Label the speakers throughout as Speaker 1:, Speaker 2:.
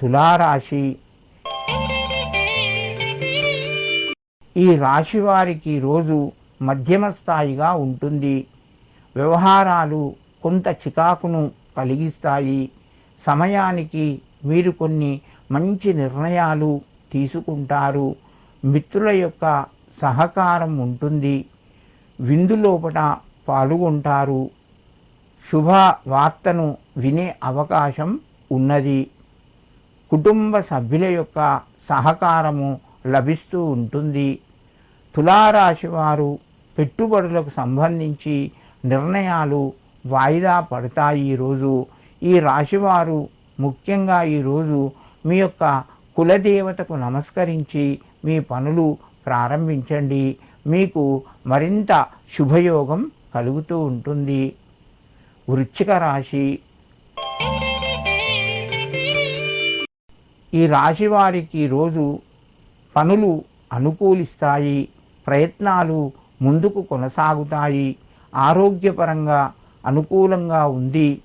Speaker 1: తులారాశి. ఈ రాశి వారికి రోజు మధ్యమ స్థాయిగా ఉంటుంది. వ్యవహారాలు కొంత చికాకును కలిగిస్తాయి. సమయానికి మీరు కొన్ని మంచి నిర్ణయాలు తీసుకుంటారు. మిత్రుల యొక్క సహకారం ఉంటుంది. విందులోపట పాల్గొంటారు. శుభ వార్తను వినే అవకాశం ఉన్నది. కుటుంబ సభ్యుల యొక్క సహకారము లభిస్తూ ఉంటుంది. తులారాశి వారు పెట్టుబడులకు సంబంధించి నిర్ణయాలు వాయిదా పడతాయి. ఈరోజు ఈ రాశివారు ముఖ్యంగా ఈరోజు మీ యొక్క కులదేవతకు నమస్కరించి మీ పనులు ప్రారంభించండి. మీకు మరింత శుభయోగం కలుగుతూ ఉంటుంది. వృశ్చిక రాశి. ఈ రాశి వారికి రోజు పనులు అనుకూలిస్తాయి. ప్రయత్నాలు ముందుకు కొనసాగుతాయి. ఆరోగ్యపరంగా అనుకూలంగా ఉంది.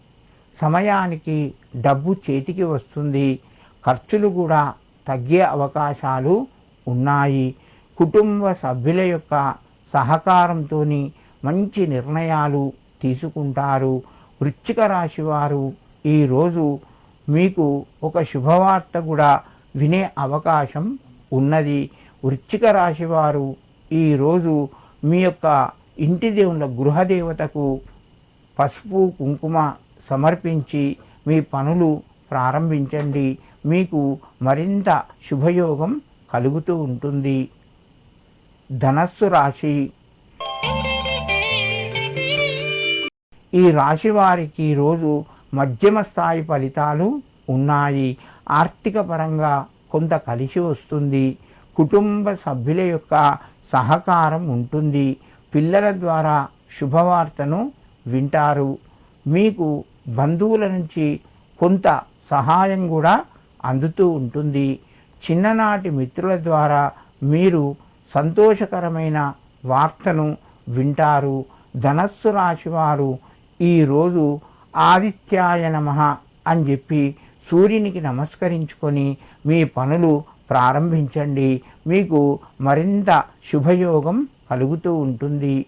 Speaker 1: సమయానికి డబ్బు చేతికి వస్తుంది. ఖర్చులు కూడా తగ్గే అవకాశాలు ఉన్నాయి. కుటుంబ సభ్యుల యొక్క సహకారంతో మంచి నిర్ణయాలు తీసుకుంటారు. వృశ్చిక రాశి వారు ఈరోజు మీకు ఒక శుభవార్త కూడా వినే అవకాశం ఉన్నది. వృశ్చిక రాశి వారు ఈరోజు మీ యొక్క ఇంటి దేవుళ్ళ గృహదేవతకు పసుపు కుంకుమ సమర్పించి మీ పనులు ప్రారంభించండి. మీకు మరింత శుభయోగం కలుగుతూ ఉంటుంది. ధనస్సు రాశి. ఈ రాశి వారికి ఈరోజు మధ్యమ స్థాయి ఫలితాలు ఉన్నాయి. ఆర్థిక పరంగా కొంత కలిసి వస్తుంది. కుటుంబ సభ్యుల యొక్క సహకారం ఉంటుంది. పిల్లల ద్వారా శుభవార్తను వింటారు. మీకు బంధువుల నుంచి కొంత సహాయం కూడా అందుతూ ఉంటుంది. చిన్ననాటి మిత్రుల ద్వారా మీరు సంతోషకరమైన వార్తను వింటారు. ధనస్సు రాశి వారు ఈరోజు ఆదిత్యాయ నమః అని చెప్పి సూర్యునికి నమస్కరించుకొని మీ పనులు ప్రారంభించండి. మీకు మరింత శుభయోగం కలుగుతూ ఉంటుంది.